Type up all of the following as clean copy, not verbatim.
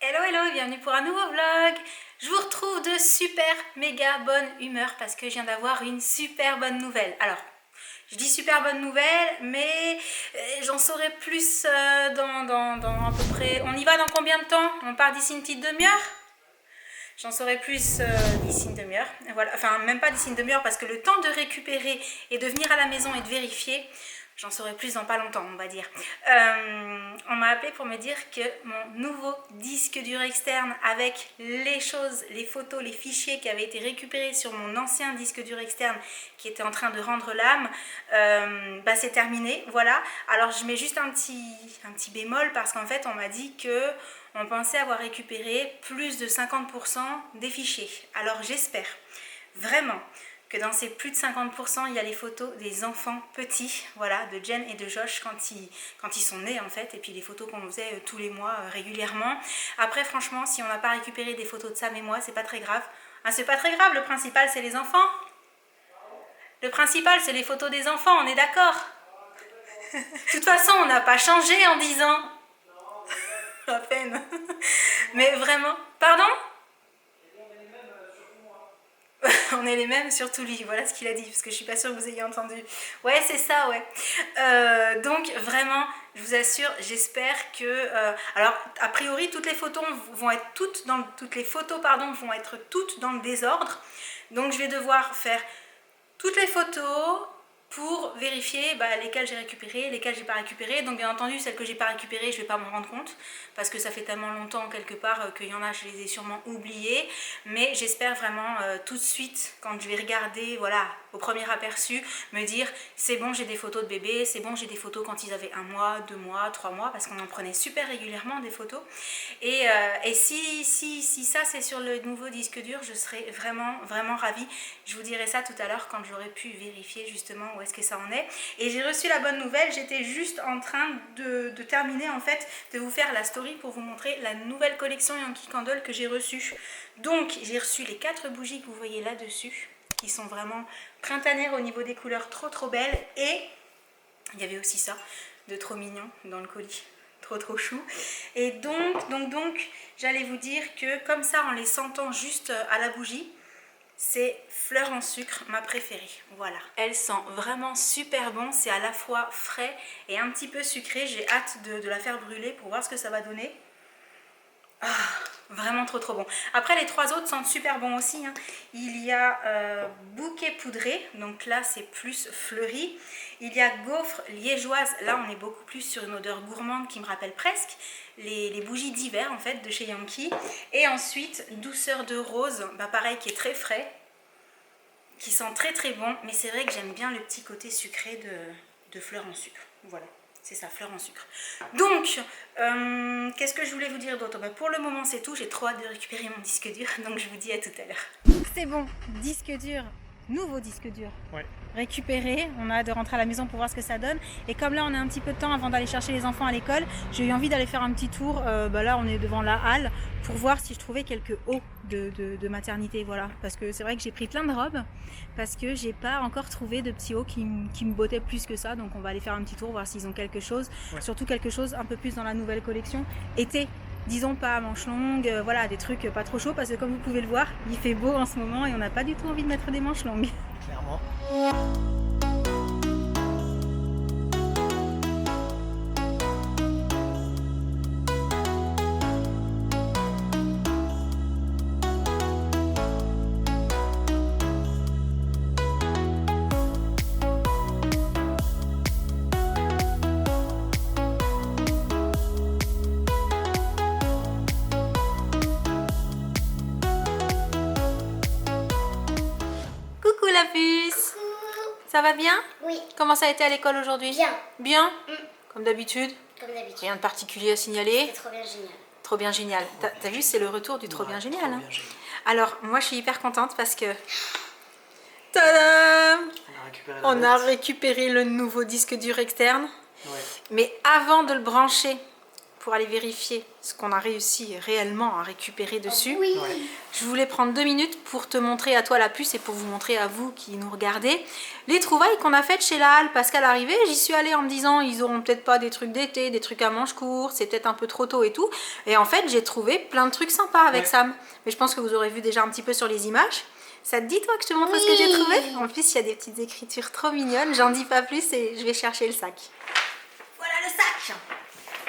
Hello hello et bienvenue pour un nouveau vlog. Je vous retrouve de super méga bonne humeur parce que je viens d'avoir une super bonne nouvelle. Alors, je dis super bonne nouvelle, mais j'en saurai plus dans à peu près... On y va dans combien de temps? On part d'ici une petite demi-heure? J'en saurai plus d'ici une demi-heure. Voilà. Enfin, même pas d'ici une demi-heure parce que le temps de récupérer et de venir à la maison et de vérifier, j'en saurai plus dans pas longtemps, on va dire. On m'a appelé pour me dire que mon nouveau disque dur externe avec les choses, les photos, les fichiers qui avaient été récupérés sur mon ancien disque dur externe qui était en train de rendre l'âme, c'est terminé. Voilà. Alors je mets juste un petit bémol parce qu'en fait on m'a dit que on pensait avoir récupéré plus de 50% des fichiers. Alors j'espère vraiment que dans ces plus de 50%, il y a les photos des enfants petits, voilà, de Jen et de Josh quand ils sont nés en fait, et puis les photos qu'on faisait tous les mois régulièrement. Après franchement, si on n'a pas récupéré des photos de Sam et moi, c'est pas très grave. Hein, c'est pas très grave, le principal c'est les enfants. Le principal c'est les photos des enfants, on est d'accord? De toute façon, on n'a pas changé en 10 ans. À peine. Mais vraiment. Pardon? On est les mêmes, surtout lui, voilà ce qu'il a dit, parce que je suis pas sûre que vous ayez entendu. Ouais, c'est ça, ouais. Donc, vraiment, je vous assure, j'espère que... alors, a priori, toutes les photos vont être toutes dans... Toutes les photos, pardon, vont être toutes dans le désordre. Donc, je vais devoir faire toutes les photos pour vérifier lesquelles j'ai récupérées, lesquelles j'ai pas récupérées. Donc bien entendu, celles que j'ai pas récupérées, je vais pas m'en rendre compte parce que ça fait tellement longtemps quelque part qu'il y en a, je les ai sûrement oubliées. Mais j'espère vraiment tout de suite, quand je vais regarder, voilà, au premier aperçu, me dire c'est bon, j'ai des photos de bébés, c'est bon, j'ai des photos quand ils avaient 1 mois, 2 mois, 3 mois, parce qu'on en prenait super régulièrement des photos. Et si ça c'est sur le nouveau disque dur, je serais vraiment ravie. Je vous dirai ça tout à l'heure quand j'aurai pu vérifier justement où est-ce que ça en est. Et j'ai reçu la bonne nouvelle, j'étais juste en train de terminer en fait, de vous faire la story pour vous montrer la nouvelle collection Yankee Candle que j'ai reçue. Donc j'ai reçu les 4 bougies que vous voyez là-dessus, qui sont vraiment printanières au niveau des couleurs, trop belles. Et il y avait aussi ça, de trop mignon dans le colis. Trop chou. Et donc j'allais vous dire que comme ça, en les sentant juste à la bougie, c'est fleur en sucre, ma préférée. Voilà. Elle sent vraiment super bon. C'est à la fois frais et un petit peu sucré. J'ai hâte de la faire brûler pour voir ce que ça va donner. Ah, vraiment trop bon. Après, les 3 autres sentent super bon aussi. Hein. Il y a bouquet poudré. Donc là, c'est plus fleuri. Il y a gaufre liégeoise. Là, on est beaucoup plus sur une odeur gourmande qui me rappelle presque les bougies d'hiver en fait de chez Yankee. Et ensuite, douceur de rose. Pareil, qui est très frais. Qui sent très bon. Mais c'est vrai que j'aime bien le petit côté sucré de fleurs en sucre. Voilà. C'est ça, fleur en sucre. Donc, qu'est-ce que je voulais vous dire d'autre? Pour le moment, c'est tout. J'ai trop hâte de récupérer mon disque dur. Donc, je vous dis à tout à l'heure. C'est bon, disque dur. Nouveau disque dur. Ouais. Récupéré. On a hâte de rentrer à la maison pour voir ce que ça donne. Et comme là, on a un petit peu de temps avant d'aller chercher les enfants à l'école, j'ai eu envie d'aller faire un petit tour. Là, on est devant la halle pour voir si je trouvais quelques hauts de maternité. Voilà. Parce que c'est vrai que j'ai pris plein de robes. Parce que j'ai pas encore trouvé de petits hauts qui me bottaient plus que ça. Donc on va aller faire un petit tour, voir s'ils ont quelque chose. Ouais. Surtout quelque chose un peu plus dans la nouvelle collection. Été, disons pas à manches longues, voilà, des trucs pas trop chauds. Parce que comme vous pouvez le voir, il fait beau en ce moment et on n'a pas du tout envie de mettre des manches longues. Clairement. La puce. Ça va bien? Oui. Comment ça a été à l'école aujourd'hui? Bien. Bien? Comme d'habitude? Comme d'habitude. Rien de particulier à signaler? C'est trop bien génial. Trop bien génial. T'as vu, c'est le retour du trop bien génial. Hein? Alors, moi je suis hyper contente parce que... Tadam! On a récupéré le nouveau disque dur externe. Ouais. Mais avant de le brancher pour aller vérifier ce qu'on a réussi réellement à récupérer dessus. Oui. Ouais. Je voulais prendre 2 minutes pour te montrer à toi la puce et pour vous montrer à vous qui nous regardez les trouvailles qu'on a faites chez la Halle. Parce qu'à l'arrivée, j'y suis allée en me disant ils auront peut-être pas des trucs d'été, des trucs à manches courtes, c'est peut-être un peu trop tôt et tout. Et en fait, j'ai trouvé plein de trucs sympas avec Ouais. Sam. Mais je pense que vous aurez vu déjà un petit peu sur les images. Ça te dit toi que je te montre ce que j'ai trouvé? En plus, il y a des petites écritures trop mignonnes. J'en dis pas plus et je vais chercher le sac. Voilà le sac.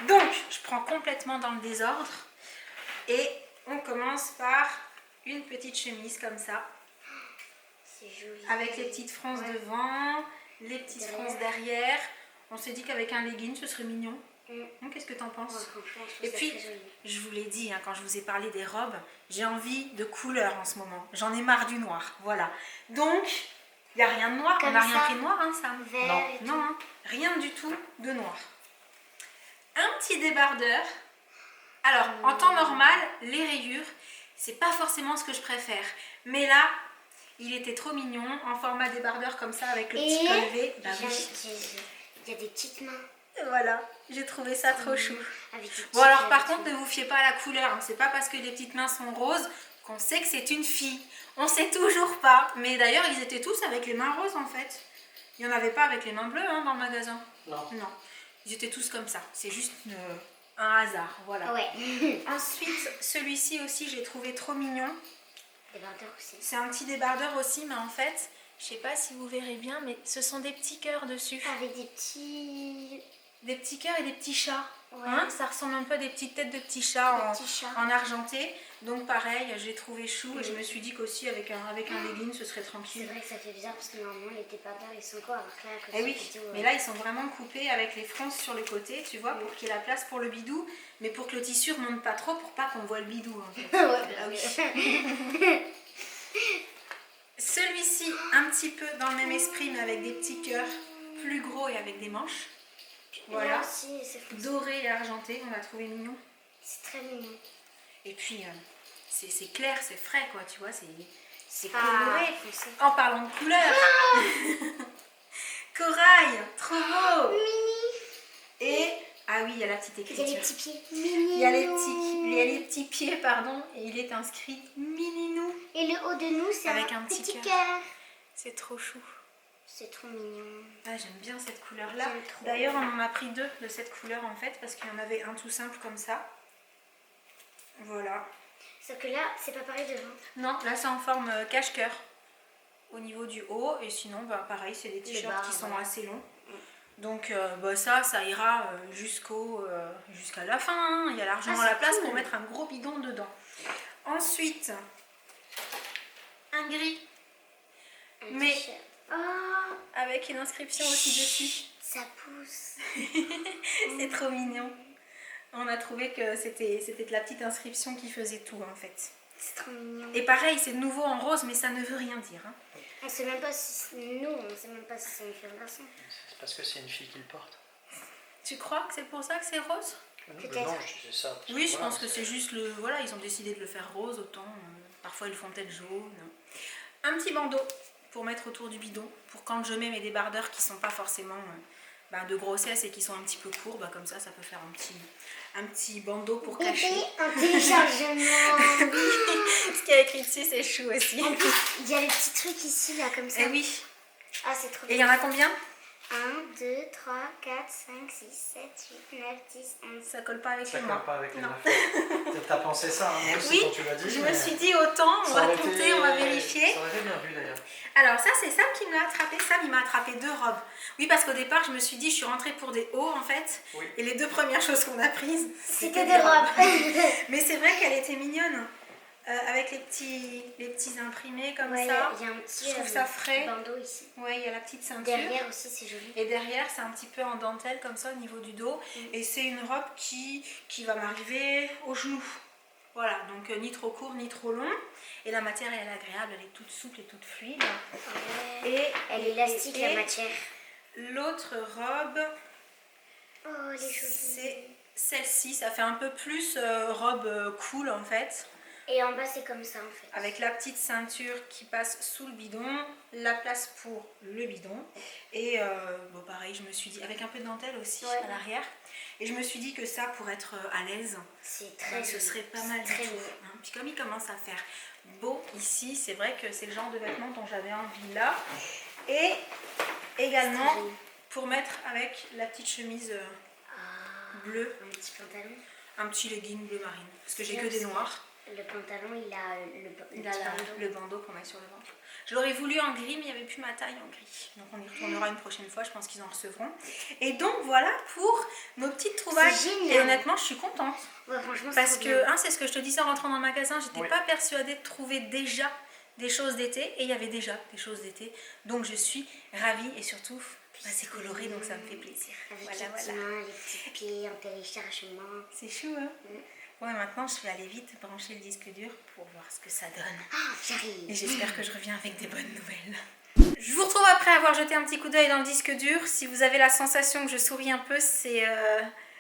Donc, je prends complètement dans le désordre. Et on commence par une petite chemise comme ça. C'est joli. Avec les petites franges devant, les petites franges derrière. On s'est dit qu'avec un legging, ce serait mignon. Qu'est-ce que t'en penses? Ouais, franchement, je trouve Et ça puis, très joli. je vous l'ai dit, quand je vous ai parlé des robes, j'ai envie de couleurs en ce moment. J'en ai marre du noir, voilà. Donc, il n'y a rien de noir. Comme on n'a rien ça, pris de noir, Sam. Vert Non. et tout. Non, rien du tout de noir. Un petit débardeur. Alors, en temps normal, les rayures, c'est pas forcément ce que je préfère. Mais là, il était trop mignon, en format débardeur comme ça, avec le petit col V. Bah oui. Il y a des petites mains. Voilà, j'ai trouvé ça trop chou. Avec des Bon petites alors par mains. contre ne vous fiez pas à la couleur, c'est pas parce que les petites mains sont roses qu'on sait que c'est une fille. On sait toujours pas, mais d'ailleurs ils étaient tous avec les mains roses en fait. Il n'y en avait pas avec les mains bleues dans le magasin. Non. Non, ils étaient tous comme ça, c'est juste un hasard, voilà. Ouais. Ensuite celui-ci aussi j'ai trouvé trop mignon. Débardeur aussi. C'est un petit débardeur aussi mais en fait, je sais pas si vous verrez bien mais ce sont des petits cœurs dessus. Avec des petits... Des petits cœurs et des petits chats. Ouais. Ça ressemble un peu à des petites têtes de petits chats, Des petits chats. en argenté. Donc pareil, j'ai trouvé chou et je me suis dit qu'aussi avec un legging ce serait C'est tranquille. vrai que ça fait bizarre parce que normalement les débardeurs ils sont quoi alors que là à cause Eh de oui, la vidéo, mais là ils sont vraiment coupés avec les franges sur le côté, tu vois, pour qu'il y ait la place pour le bidou, mais pour que le tissu remonte pas trop pour pas qu'on voit le bidou en fait. Ouais, Ah oui. oui. Celui-ci, un petit peu dans le même esprit, mais avec des petits cœurs plus gros et avec des manches. Voilà. Là aussi, c'est foncé. Doré et argenté, on l'a trouvé mignon. C'est très mignon. Et puis, c'est clair, c'est frais, quoi, tu vois, c'est Ah, coloré. foncé. En parlant de couleurs, corail, trop beau. Et, ah oui, il y a la petite Il y a les écriture. petits pieds. Il y a les petits pieds, pardon, et il est inscrit Mininou. Et le haut de nous, c'est Avec un un petit petit cœur. cœur. C'est trop chou. C'est trop mignon. Ah, j'aime bien cette couleur-là. J'aime trop. D'ailleurs, on en a pris 2 de cette couleur, en fait, parce qu'il y en avait un tout simple comme ça. Voilà. Sauf que là, c'est pas pareil devant. Non, là c'est en forme cache-cœur au niveau du haut et sinon bah, pareil c'est des t-shirts bas, qui sont voilà. assez longs. Donc bah, ça ira jusqu'à la fin, hein. Il y a largement Ah, c'est la place cool. pour mettre un gros bidon dedans. Ensuite, un gris Un Mais- t-shirt. Oh, avec une inscription aussi dessus. ça pousse. C'est trop mignon. On a trouvé que c'était de la petite inscription qui faisait tout en fait. C'est trop mignon. Et pareil, c'est de nouveau en rose, mais ça ne veut rien dire. Hein. On sait même pas si nous, on sait même pas si c'est une fille ou un garçon. C'est parce que c'est une fille qui le porte. Tu crois que c'est pour ça que c'est rose? Peut-être. Non, je disais ça. parce Oui, je voilà, pense que c'est juste le... Voilà, ils ont décidé de le faire rose, autant... parfois ils le font peut-être jaune. Un petit bandeau pour mettre autour du bidon, pour quand je mets mes débardeurs qui sont pas forcément de grossesse et qui sont un petit peu courts, comme ça peut faire un petit bandeau pour cacher. Bébé, un téléchargement. Ce qui est écrit dessus, c'est chou aussi. En plus, il y a les petits trucs ici, là, comme ça. Et oui. Ah, c'est trop Et il y en a combien? 1, 2, 3, 4, 5, 6, 7, 8, 9, 10, 11. Ça colle pas avec Ça les colle mains. pas avec les Non. affaires. T'as pensé ça, hein, moi aussi, Oui, quand tu l'as dit. je mais me suis dit autant, on ça va aurait compter, été- on va vérifier. Ça aurait été bien vu d'ailleurs. Alors ça c'est Sam qui me l'a attrapé. Sam il m'a attrapé 2 robes. Oui parce qu'au départ je me suis dit je suis rentrée pour des hauts en fait. Oui. Et les 2 premières choses qu'on a prises C'était des robes. Mais c'est vrai qu'elle était mignonne. Avec les petits imprimés comme Ouais, ça. il y a un petit Je trouve ça frais. bandeau ici. Ouais, il y a la petite ceinture. Derrière aussi, c'est joli. Et derrière, c'est un petit peu en dentelle comme ça au niveau du dos. Et c'est une robe qui va m'arriver au genou. Voilà, donc ni trop court ni trop long. Et la matière elle est agréable, elle est toute souple et toute fluide. Ouais. Et Elle est élastique, et la matière. l'autre robe, Oh, elle est jolie. c'est celle-ci. Ça fait un peu plus robe cool en fait. Et en bas, c'est comme ça en fait. Avec la petite ceinture qui passe sous le bidon, la place pour le bidon. Et bon, pareil, je me suis dit, avec un peu de dentelle aussi à l'arrière. Et je me suis dit que ça, pour être à l'aise, ce serait pas mal du tout. Hein. Puis comme il commence à faire beau ici, c'est vrai que c'est le genre de vêtements dont j'avais envie là. Et également pour mettre avec la petite chemise bleue. Un petit pantalon. Un petit legging bleu marine. Parce que j'ai que des noirs. Le pantalon, il a le bandeau qu'on met sur le ventre. Je l'aurais voulu en gris, mais il n'y avait plus ma taille en gris. Donc on y retournera une prochaine fois, je pense qu'ils en recevront. Et donc voilà pour nos petites trouvailles. Et honnêtement, je suis contente. Ouais, franchement, parce que, c'est ce que je te disais en rentrant dans le magasin, j'étais pas persuadée de trouver déjà des choses d'été. Et il y avait déjà des choses d'été. Donc je suis ravie et surtout, c'est coloré, donc ça me fait plaisir. Avec les petits mains, les petits pieds en téléchargement. C'est chou, hein? Ouais, maintenant je vais aller vite brancher le disque dur pour voir ce que ça donne. Ah, j'arrive. Et j'espère que je reviens avec des bonnes nouvelles. Je vous retrouve après avoir jeté un petit coup d'œil dans le disque dur. Si vous avez la sensation que je souris un peu, c'est...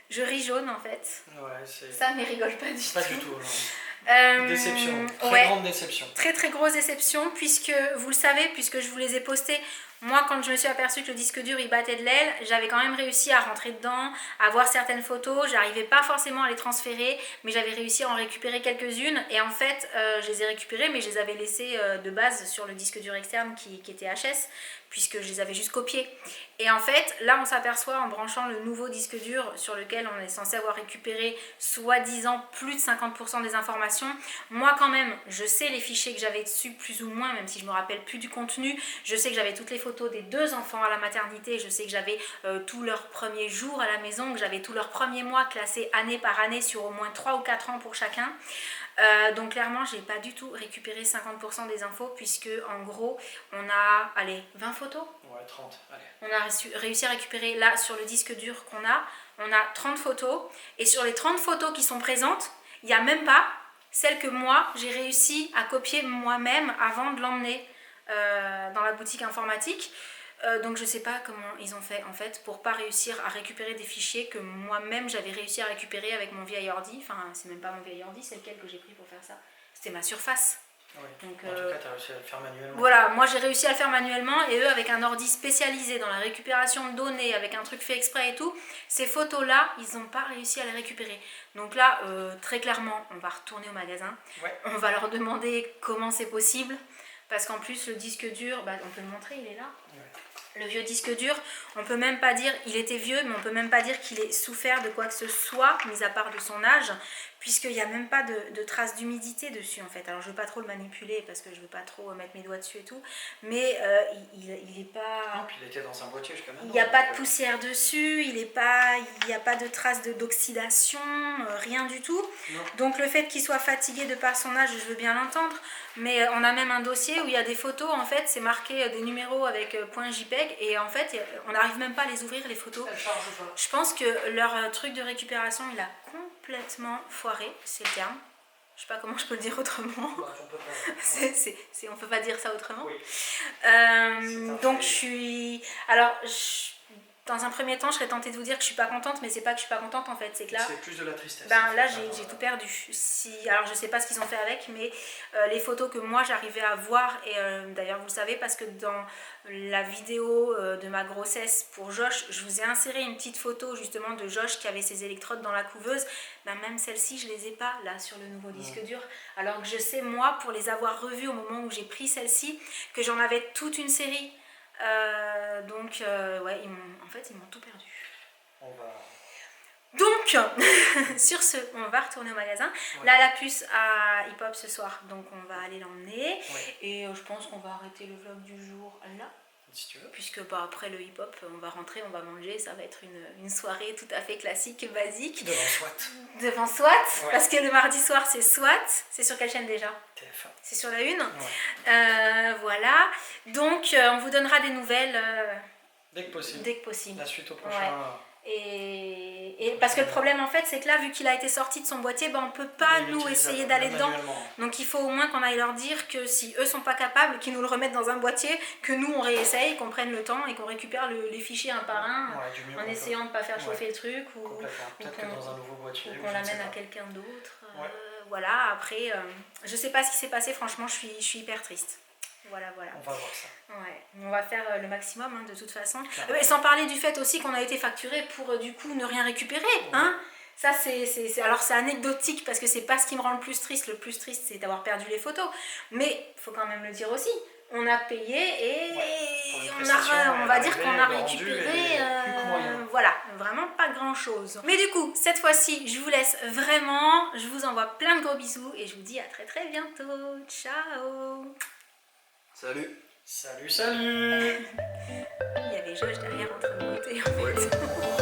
je ris jaune en fait. Ouais, c'est... Ça, mais rigole pas du tout. Pas du tout, non. Déception, très grande déception. Très très grosse déception, puisque vous le savez, puisque je vous les ai postés. Moi, quand je me suis aperçue que le disque dur il battait de l'aile, j'avais quand même réussi à rentrer dedans, à voir certaines photos. J'arrivais pas forcément à les transférer, mais j'avais réussi à en récupérer quelques-unes. Et en fait, je les ai récupérées, mais je les avais laissées de base sur le disque dur externe qui était HS, puisque je les avais juste copiés. Et en fait, là, on s'aperçoit en branchant le nouveau disque dur sur lequel on est censé avoir récupéré soi-disant plus de 50% des informations. Moi, quand même, je sais les fichiers que j'avais dessus, plus ou moins, même si je me rappelle plus du contenu. Je sais que j'avais toutes les photos des 2 enfants à la maternité, je sais que j'avais tous leurs premiers jours à la maison, que j'avais tous leurs premiers mois classés année par année sur au moins 3 ou 4 ans pour chacun. Donc clairement, j'ai pas du tout récupéré 50% des infos, puisque en gros, on a, 20 photos. Ouais, 30, allez. On a réussi à récupérer là sur le disque dur qu'on a, on a 30 photos. Et sur les 30 photos qui sont présentes, il n'y a même pas celles que moi, j'ai réussi à copier moi-même avant de l'emmener dans la boutique informatique. Donc je sais pas comment ils ont fait en fait pour pas réussir à récupérer des fichiers que moi-même j'avais réussi à récupérer avec mon vieil ordi. Enfin, c'est même pas mon vieil ordi, c'est lequel que j'ai pris pour faire ça. C'était ma Surface. Oui. Donc, en tout cas, tu as réussi à le faire manuellement. Voilà, moi j'ai réussi à le faire manuellement, et eux avec un ordi spécialisé dans la récupération de données, avec un truc fait exprès et tout, ces photos-là, ils n'ont pas réussi à les récupérer. Donc là, très clairement, on va retourner au magasin. Ouais. On va leur demander comment c'est possible. Parce qu'en plus, le disque dur, on peut le montrer, il est là. Ouais. Le vieux disque dur, on peut même pas dire, il était vieux, mais on peut même pas dire qu'il ait souffert de quoi que ce soit, mis à part de son âge, puisqu'il n'y a même pas de traces d'humidité dessus en fait. Alors je veux pas trop le manipuler parce que je veux pas trop mettre mes doigts dessus et tout, mais il est pas... Non, puis il était dans un boîtier jusqu'à maintenant. Il n'y a pas de poussière dessus, il n'y a pas de traces d'oxydation, rien du tout. Non. Donc le fait qu'il soit fatigué de par son âge, je veux bien l'entendre, mais on a même un dossier où il y a des photos, en fait, c'est marqué des numéros avec .jpeg, et en fait, on n'arrive même pas à les ouvrir, les photos. Je pense que leur truc de récupération, il a complètement foiré, c'est le terme. Je sais pas comment je peux le dire autrement. Bah, on peut pas. On peut pas dire ça autrement. Oui. Donc je suis... Alors, dans un premier temps, je serais tentée de vous dire que je suis pas contente, mais c'est pas que je suis pas contente en fait, c'est que là... C'est plus de la tristesse. Là, j'ai tout perdu. Alors, je sais pas ce qu'ils ont fait avec, mais les photos que moi j'arrivais à voir, et d'ailleurs vous le savez, parce que dans la vidéo de ma grossesse pour Josh, je vous ai inséré une petite photo justement de Josh qui avait ses électrodes dans la couveuse. Même celles-ci, je les ai pas là sur le nouveau disque dur. Alors que je sais, moi, pour les avoir revues au moment où j'ai pris celle-ci, que j'en avais toute une série. Ouais, ils m'ont tout perdu. Donc, sur ce, on va retourner au magasin. Ouais. Là, la puce à Hip Hop ce soir, donc on va aller l'emmener. Ouais. Et je pense qu'on va arrêter le vlog du jour là. Si tu veux. Puisque après le hip-hop, on va rentrer, on va manger, ça va être une soirée tout à fait classique, basique. Devant SWAT, ouais. Parce que le mardi soir c'est SWAT. C'est sur quelle chaîne déjà? TF1. C'est sur la 1. Ouais. Voilà. Donc on vous donnera des nouvelles dès que possible. Dès que possible. La suite au prochain. Ouais. Et parce que le problème en fait c'est que là vu qu'il a été sorti de son boîtier, on peut pas nous essayer d'aller dedans. Donc il faut au moins qu'on aille leur dire que si eux sont pas capables, qu'ils nous le remettent dans un boîtier, que nous on réessaye, qu'on prenne le temps et qu'on récupère les fichiers un par un, en essayant de pas faire chauffer le truc ou qu'on l'amène à quelqu'un d'autre. Voilà, après je sais pas ce qui s'est passé, franchement je suis hyper triste. Voilà. On va voir ça. Ouais, on va faire le maximum de toute façon. Sans parler du fait aussi qu'on a été facturé pour du coup ne rien récupérer. Hein. Ça alors c'est anecdotique parce que c'est pas ce qui me rend le plus triste. Le plus triste c'est d'avoir perdu les photos. Mais il faut quand même le dire aussi. On a payé et on va dire qu'on a récupéré, voilà, vraiment pas grand chose. Mais du coup, cette fois-ci, je vous laisse vraiment, je vous envoie plein de gros bisous et je vous dis à très très bientôt. Ciao. Salut. Salut. Il y avait Josh derrière en train de monter en fait.